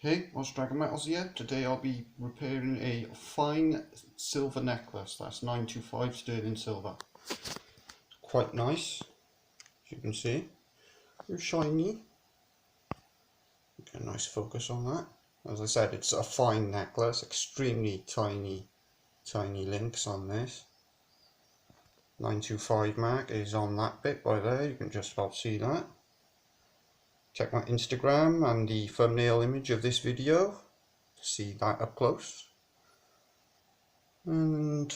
Hey, Moss Dragon Metals here. Today I'll be repairing a fine silver necklace. That's 925 sterling silver. Quite nice, as you can see. Very shiny. Get a nice focus on that. As I said, it's a fine necklace. Extremely tiny links on this. 925 mark is on that bit by there. You can just about see that. Check my Instagram and the thumbnail image of this video to see that up close. And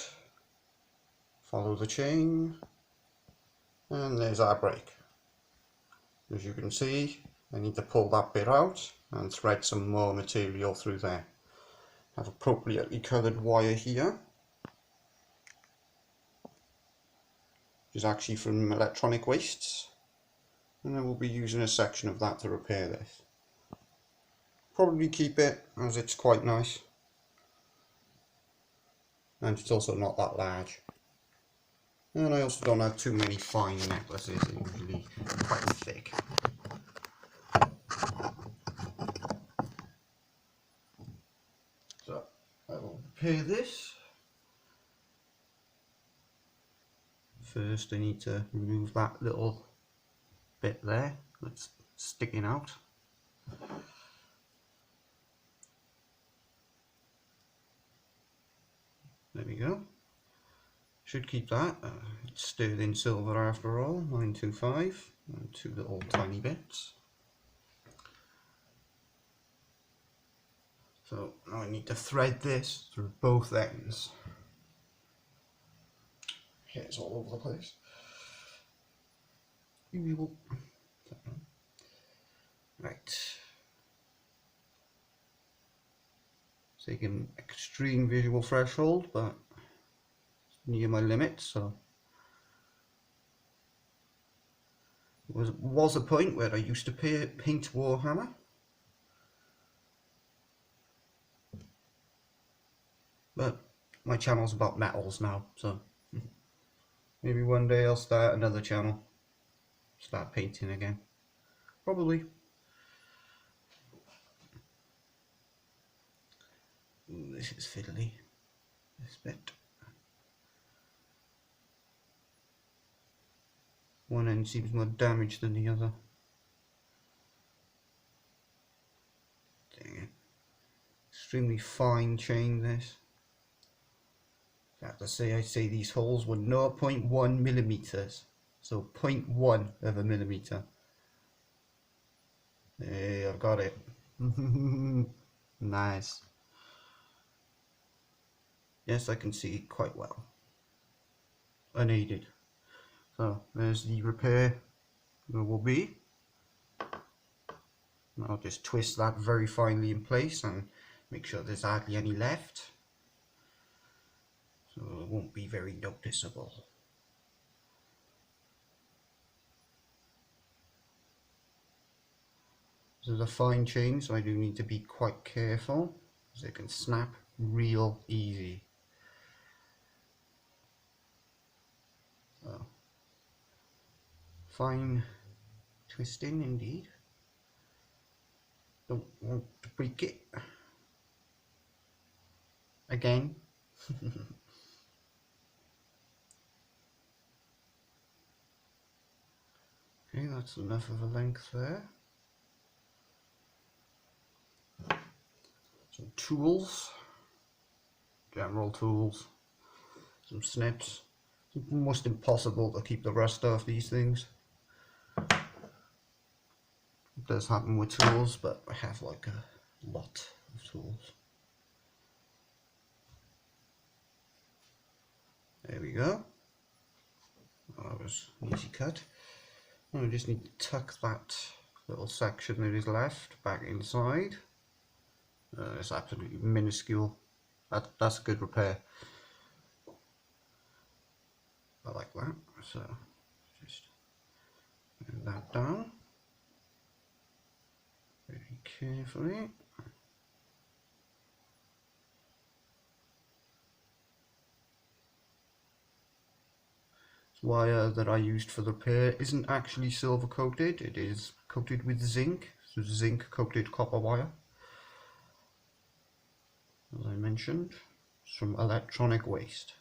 follow the chain, and there's our break. As you can see, I need to pull that bit out and thread some more material through there. I have appropriately coloured wire here, which is actually from electronic wastes, and I will be using a section of that to repair this. Probably keep it, as it's quite nice, and it's also not that large. And I also don't have too many fine necklaces, they're usually quite thick. So I will repair this. First I need to remove that little bit there that's sticking out. There we go. Should keep that. It's sterling silver after all, 925, and two little tiny bits. So now I need to thread this through both ends. Hair's all over the place. Right. Taking extreme visual threshold, but near my limit, so there was a point where I used to paint Warhammer. But my channel's about metals now, so maybe one day I'll start another channel, start painting again, probably. Ooh, this is fiddly, this bit. One end seems more damaged than the other. Dang it. Extremely fine chain this. I have to say, I say these holes were 0.1 millimeters. So 0.1 of a millimeter. Hey, I've got it. Nice. Yes, I can see it quite well. Unaided. So there's the repair there will be. I'll just twist that very finely in place and make sure there's hardly any left, so it won't be very noticeable. This is a fine chain, so I do need to be quite careful, because it can snap real easy. So, fine twisting indeed. Don't want to break it again. Okay, that's enough of a length there. Some tools, general tools, some snips. It's almost impossible to keep the rust off these things. It does happen with tools, but I have like a lot of tools. There we go. Oh, that was an easy cut. I just need to tuck that little section that is left back inside. It's absolutely minuscule. That's a good repair. I like that. So just move that down very carefully. This wire that I used for the repair isn't actually silver coated. It is coated with zinc. So zinc coated copper wire. as I mentioned. It's from Electronic Waste.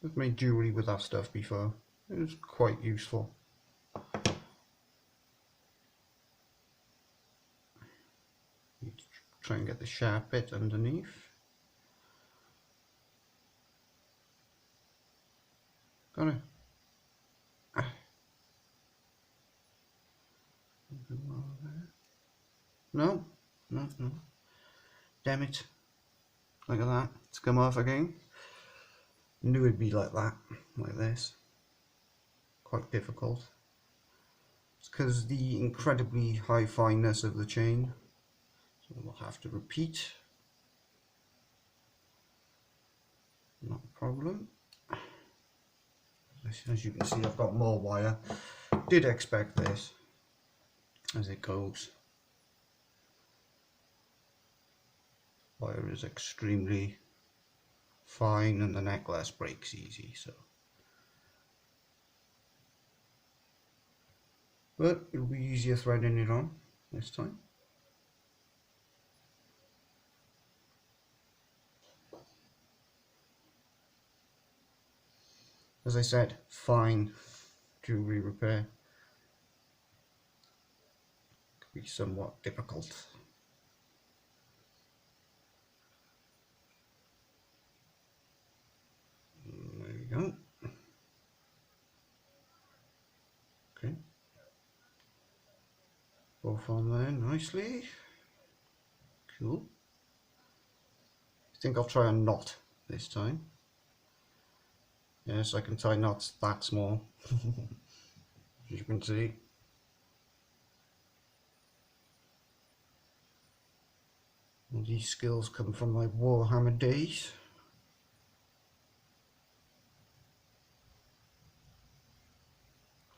I've made jewellery with that stuff before. It was quite useful. Need to try and get the sharp bit underneath. Got it. No, no, no. Damn it. Look at that. It's come off again. Knew it'd be like that, like this. Quite difficult. It's because the incredibly high fineness of the chain. So we'll have to repeat. Not a problem. As you can see, I've got more wire. Did expect this as it goes. Wire is extremely fine and the necklace breaks easy, so. But it'll be easier threading it on this time. As I said, fine jewellery repair could be somewhat difficult. There we go. Okay. Both on there nicely. Cool. I think I'll try a knot this time. Yes, I can tie knots that small, as you can see. All these skills come from my Warhammer days.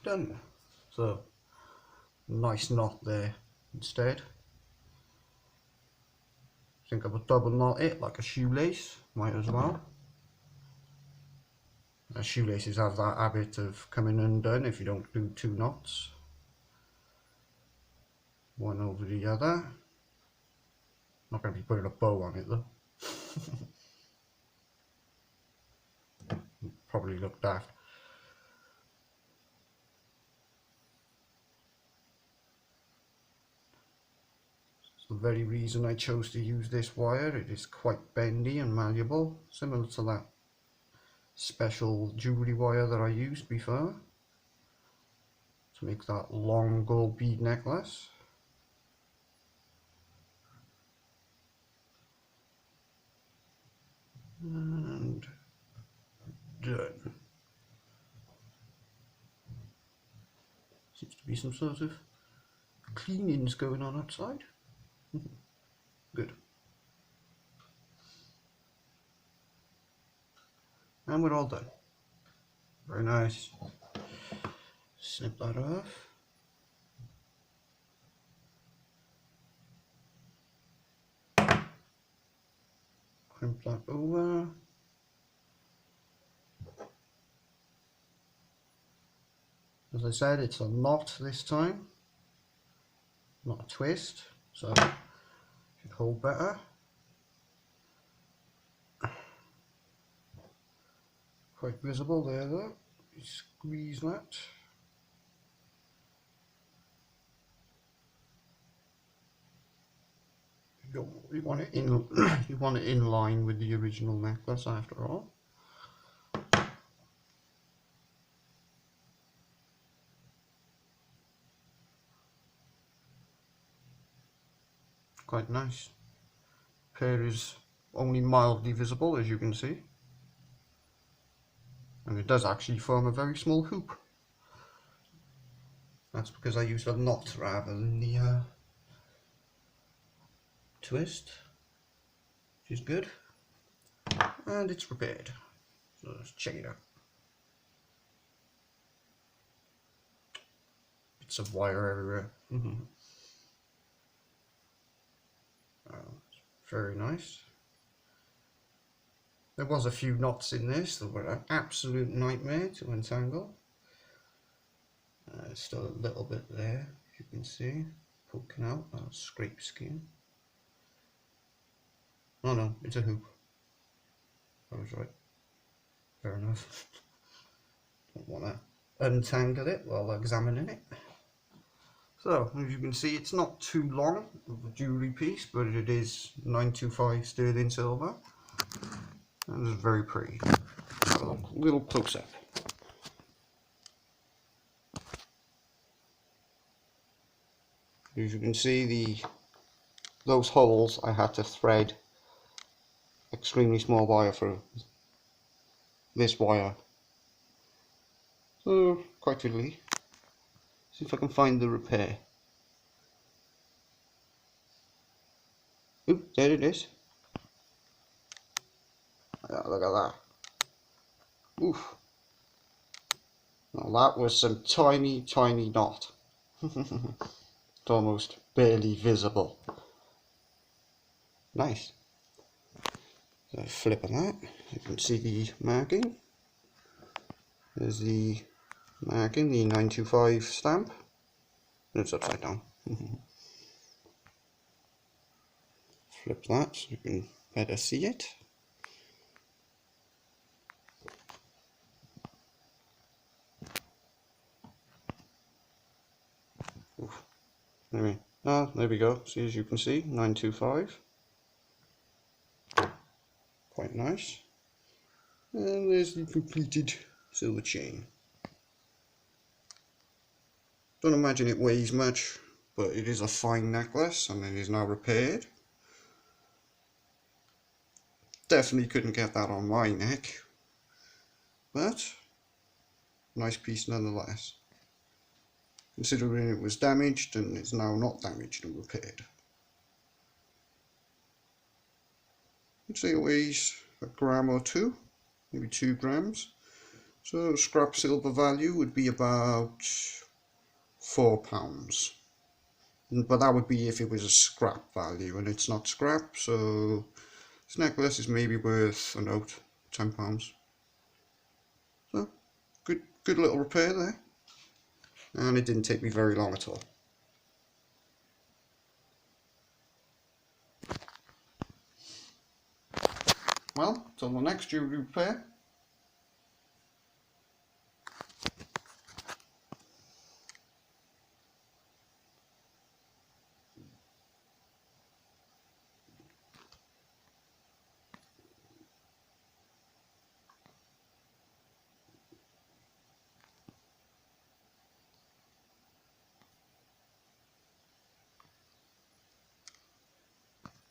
Done. So, nice knot there instead. I think I would double knot it like a shoelace, might as well. Shoelaces have that habit of coming undone if you don't do 2 knots. One over the other. Not going to be putting a bow on it though. Probably look daft. It's the very reason I chose to use this wire. It is quite bendy and malleable, similar to that special jewellery wire that I used before to make that long gold bead necklace. And done. Seems to be some sort of cleanings going on outside. Good. And we're all done. Very nice. Snip that off. Crimp that over. As I said, it's a knot this time, not a twist, so it should hold better. Quite visible there though. You squeeze that. You want it in you want it in line with the original necklace after all. Quite nice. Pair is only mildly visible, as you can see. And it does actually form a very small hoop. That's because I used a knot rather than the twist, which is good. And it's repaired. So let's check it out. Bits of wire everywhere. Very nice. There was a few knots in this that were an absolute nightmare to untangle. Still a little bit there, as you can see. poking out. That's scrape skin. Oh no, it's a hoop. I was right. Fair enough. Don't want to untangle it while examining it. So, as you can see, it's not too long of a jewellery piece, but it is 925 sterling silver. And it's very pretty. Have a little close up. As you can see, those holes I had to thread extremely small wire through. This wire. So, quite fiddly. See if I can find the repair. Oop, there it is. Oh, look at that. Oof. Now that was some tiny knot. It's almost barely visible. Nice. So flip on that. You can see the marking. There's the marking, the 925 stamp. It's upside down. Flip that so you can better see it. Oof. There we go. See, as you can see, 925. Quite nice. And there's the completed silver chain. Don't imagine it weighs much, but it is a fine necklace and it is now repaired. Definitely couldn't get that on my neck, but nice piece nonetheless. Considering it was damaged and it's now not damaged and repaired. I'd say it weighs a gram or two, maybe 2 grams. So scrap silver value would be about £4. But that would be if it was a scrap value, and it's not scrap, so this necklace is maybe worth a note, £10. So good little repair there. And it didn't take me very long at all. Well, till the next jewellery repair,